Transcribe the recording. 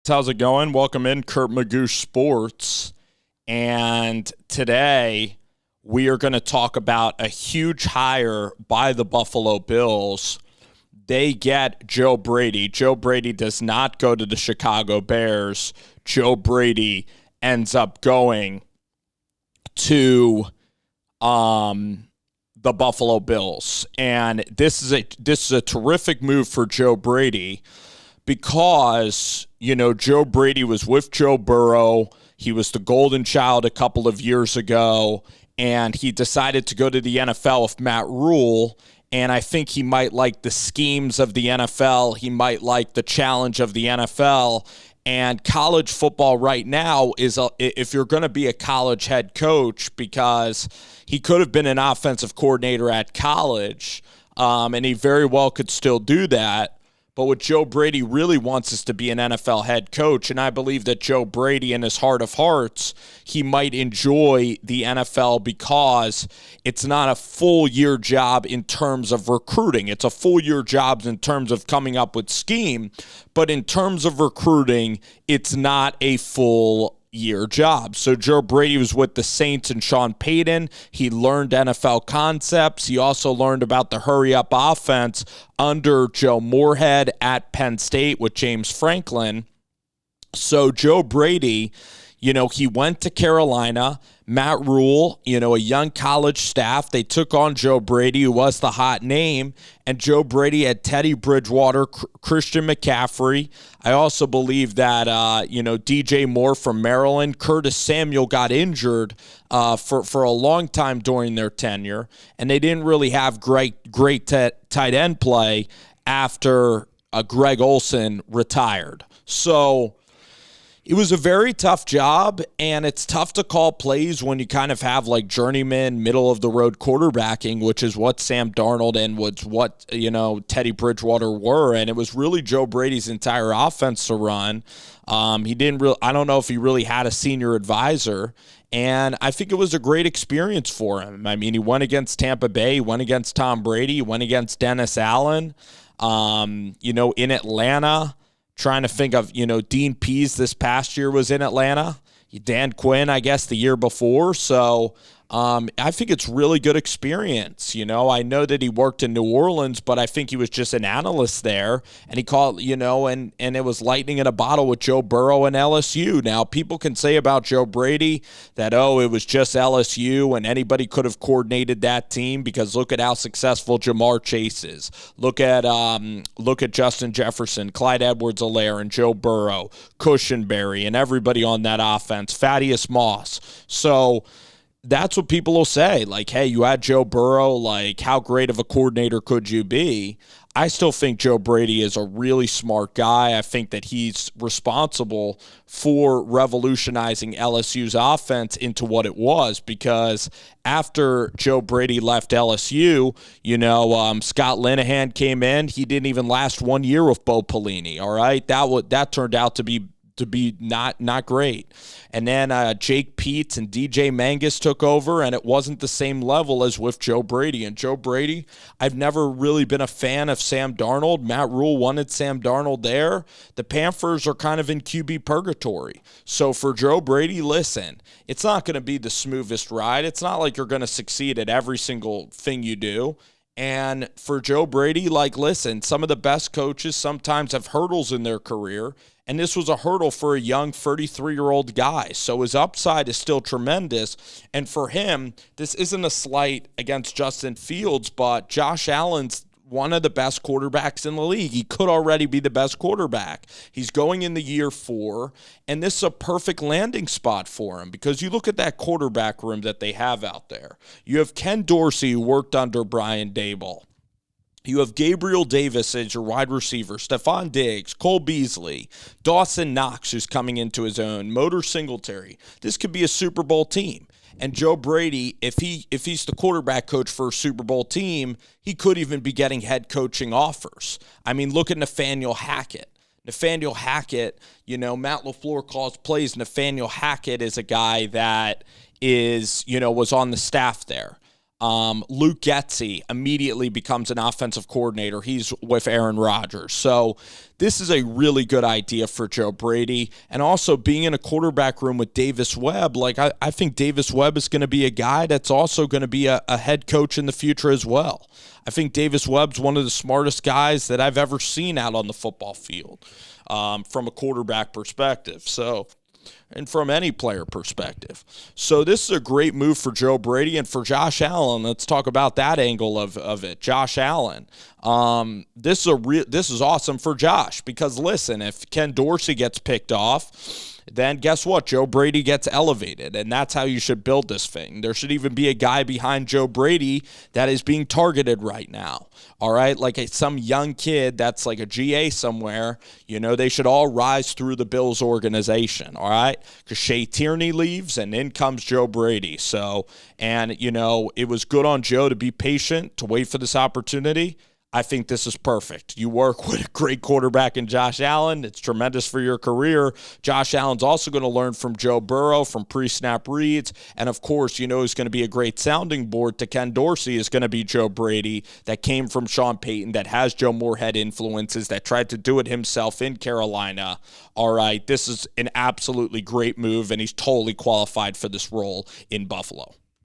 How's it going? Welcome in, Kurt Magoosh Sports. And today we are going to talk about a huge hire by the Buffalo Bills. They get Joe Brady. Joe Brady does not go to the Chicago Bears. Joe Brady ends up going to the Buffalo Bills. And this is a terrific move for Joe Brady because, Joe Brady was with Joe Burrow. He was the golden child a couple of years ago, and he decided to go to the NFL with Matt Rule. And I think he might like the schemes of the NFL. He might like the challenge of the NFL. And college football right now is, if you're going to be a college head coach, because he could have been an offensive coordinator at college, and he very well could still do that. But what Joe Brady really wants is to be an NFL head coach, and I believe that Joe Brady, in his heart of hearts, he might enjoy the NFL because it's not a full-year job in terms of recruiting. It's a full-year job in terms of coming up with scheme, but in terms of recruiting, it's not a full-year job. So Joe Brady was with the Saints and Sean Payton. He learned NFL concepts. He also learned about the hurry-up offense under Joe Moorhead at Penn State with James Franklin. So Joe Brady, he went to Carolina. Matt Rule, a young college staff. They took on Joe Brady, who was the hot name, and Joe Brady had Teddy Bridgewater, Christian McCaffrey. I also believe that, DJ Moore from Maryland, Curtis Samuel got injured for a long time during their tenure, and they didn't really have great tight end play after Greg Olsen retired. So it was a very tough job, and it's tough to call plays when you kind of have like journeyman, middle-of-the-road quarterbacking, which is what Sam Darnold and what Teddy Bridgewater were, and it was really Joe Brady's entire offense to run. I don't know if he really had a senior advisor, and I think it was a great experience for him. I mean, he went against Tampa Bay, he went against Tom Brady, he went against Dennis Allen, in Atlanta. Trying to think of, Dean Pease this past year was in Atlanta. Dan Quinn, I guess, the year before. So I think it's really good experience. I know that he worked in New Orleans, but I think he was just an analyst there. And he called, and it was lightning in a bottle with Joe Burrow and LSU. Now, people can say about Joe Brady that, it was just LSU and anybody could have coordinated that team, because look at how successful Jamar Chase is. Look at Justin Jefferson, Clyde Edwards-Helaire, and Joe Burrow, Cushenberry, and everybody on that offense, Thaddeus Moss. So that's what people will say. Like, hey, you had Joe Burrow. Like, how great of a coordinator could you be? I still think Joe Brady is a really smart guy. I think that he's responsible for revolutionizing LSU's offense into what it was, because after Joe Brady left LSU, Scott Linehan came in. He didn't even last 1 year with Bo Pelini, all right? That turned out to be not great. And then Jake Peets and DJ Mangus took over, and it wasn't the same level as with Joe Brady. And Joe Brady, I've never really been a fan of Sam Darnold. Matt Rule wanted Sam Darnold there. The Panthers are kind of in QB purgatory. So for Joe Brady, listen, it's not going to be the smoothest ride. It's not like you're going to succeed at every single thing you do. And for Joe Brady, listen, some of the best coaches sometimes have hurdles in their career, and this was a hurdle for a young 33-year-old guy. So his upside is still tremendous. And for him, this isn't a slight against Justin Fields, but Josh Allen's one of the best quarterbacks in the league. He could already be the best quarterback. He's going into year 4, and this is a perfect landing spot for him, because you look at that quarterback room that they have out there. You have Ken Dorsey, who worked under Brian Daboll. You have Gabriel Davis as your wide receiver, Stephon Diggs, Cole Beasley, Dawson Knox, who's coming into his own, Motor Singletary. This could be a Super Bowl team. And Joe Brady, if he's the quarterback coach for a Super Bowl team, he could even be getting head coaching offers. I mean, look at Nathaniel Hackett. Nathaniel Hackett, Matt LaFleur calls plays. Nathaniel Hackett is a guy that was on the staff there. Luke Getsy immediately becomes an offensive coordinator. He's with Aaron Rodgers. So this is a really good idea for Joe Brady. And also being in a quarterback room with Davis Webb, like I think Davis Webb is going to be a guy that's also going to be a head coach in the future as well. I think Davis Webb's one of the smartest guys that I've ever seen out on the football field from a quarterback perspective. And from any player perspective. So this is a great move for Joe Brady and for Josh Allen. Let's talk about that angle of it. Josh Allen. This is awesome for Josh because, listen, if Ken Dorsey gets picked off, then guess what? Joe Brady gets elevated, and that's how you should build this thing. There should even be a guy behind Joe Brady that is being targeted right now, all right? Like some young kid that's like a GA somewhere, they should all rise through the Bills organization, all right? Because Shea Tierney leaves, and in comes Joe Brady. So, and, it was good on Joe to be patient, to wait for this opportunity. I think this is perfect. You work with a great quarterback in Josh Allen. It's tremendous for your career. Josh Allen's also going to learn from Joe Burrow, from pre-snap reads. And, of course, who's going to be a great sounding board to Ken Dorsey is going to be Joe Brady, that came from Sean Payton, that has Joe Moorhead influences, that tried to do it himself in Carolina. All right, this is an absolutely great move, and he's totally qualified for this role in Buffalo.